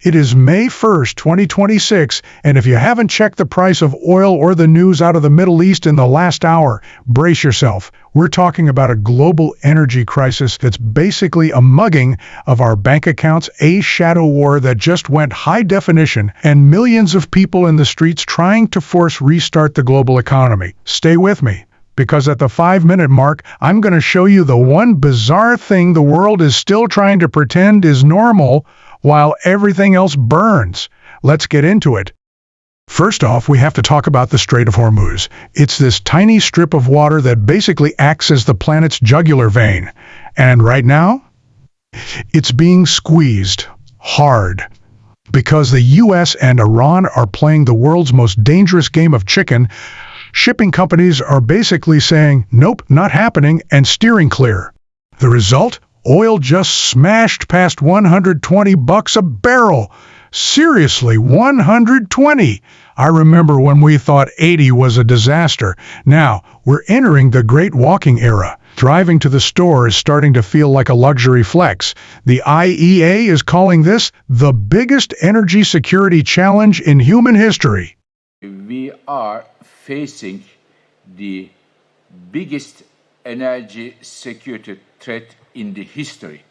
It is May 1st, 2026, and if you haven't checked the price of oil or the news out of the Middle East in the last hour, brace yourself. We're talking about a global energy crisis that's basically a mugging of our bank accounts, a shadow war that just went high definition, and millions of people in the streets trying to force restart the global economy. Stay with me, because at the 5-minute mark, I'm going to show you the one bizarre thing the world is still trying to pretend is normal, while everything else burns. Let's get into it. First off, we have to talk about the Strait of Hormuz. It's this tiny strip of water that basically acts as the planet's jugular vein. And right now, it's being squeezed hard because the US and Iran are playing the world's most dangerous game of chicken. Shipping companies are basically saying, nope, not happening, and steering clear. The result? Oil just smashed past $120 a barrel. Seriously, 120. I remember when we thought 80 was a disaster. Now, we're entering the great walking era. Driving to the store is starting to feel like a luxury flex. The IEA is calling this the biggest energy security challenge in human history. We are facing the biggest energy security threat in the history.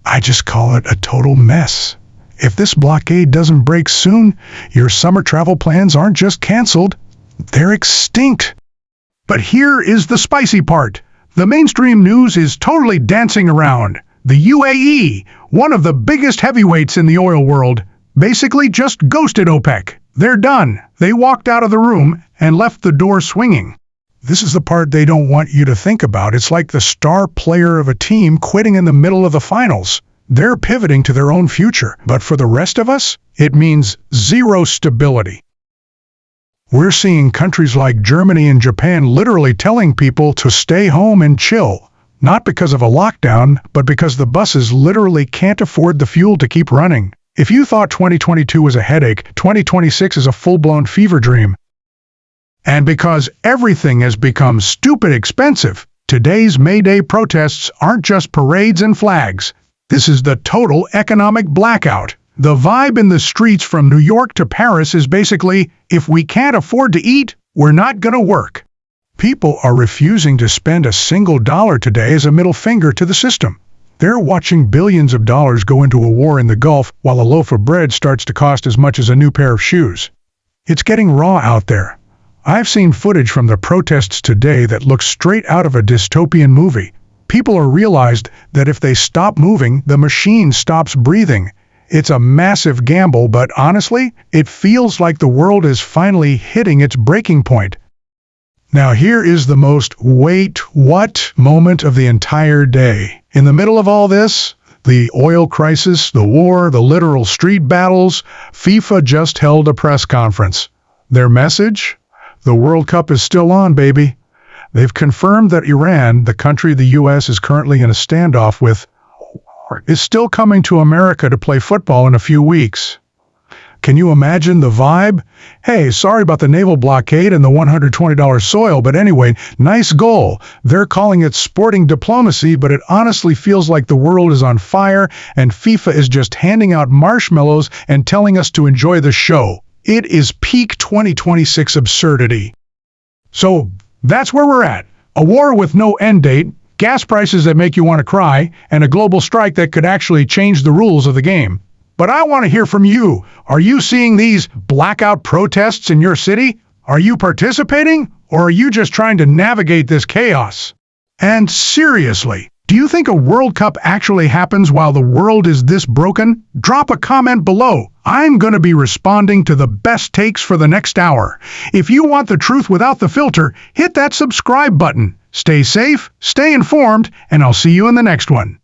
I just call it a total mess. If this blockade doesn't break soon, your summer travel plans aren't just canceled, they're extinct. But here is the spicy part. The mainstream news is totally dancing around. The UAE, one of the biggest heavyweights in the oil world, basically just ghosted OPEC. They're done. They walked out of the room and left the door swinging. This is the part they don't want you to think about. It's like the star player of a team quitting in the middle of the finals. They're pivoting to their own future. But for the rest of us, it means zero stability. We're seeing countries like Germany and Japan literally telling people to stay home and chill. Not because of a lockdown, but because the buses literally can't afford the fuel to keep running. If you thought 2022 was a headache, 2026 is a full-blown fever dream. And because everything has become stupid expensive, today's May Day protests aren't just parades and flags. This is the total economic blackout. The vibe in the streets from New York to Paris is basically, if we can't afford to eat, we're not gonna work. People are refusing to spend a single dollar today as a middle finger to the system. They're watching billions of dollars go into a war in the Gulf while a loaf of bread starts to cost as much as a new pair of shoes. It's getting raw out there. I've seen footage from the protests today that looks straight out of a dystopian movie. People are realized that if they stop moving, the machine stops breathing. It's a massive gamble, but honestly, it feels like the world is finally hitting its breaking point. Now here is the most wait, what moment of the entire day. In the middle of all this, the oil crisis, the war, the literal street battles, FIFA just held a press conference. Their message? The World Cup is still on, baby. They've confirmed that Iran, the country the U.S. is currently in a standoff with, is still coming to America to play football in a few weeks. Can you imagine the vibe? Hey, sorry about the naval blockade and the $120 soil, but anyway, nice goal. They're calling it sporting diplomacy, but it honestly feels like the world is on fire and FIFA is just handing out marshmallows and telling us to enjoy the show. It is peak 2026 absurdity. So, that's where we're at. A war with no end date, gas prices that make you want to cry, and a global strike that could actually change the rules of the game. But I want to hear from you. Are you seeing these blackout protests in your city? Are you participating? Or are you just trying to navigate this chaos? And seriously, do you think a World Cup actually happens while the world is this broken? Drop a comment below. I'm going to be responding to the best takes for the next hour. If you want the truth without the filter, hit that subscribe button. Stay safe, stay informed, and I'll see you in the next one.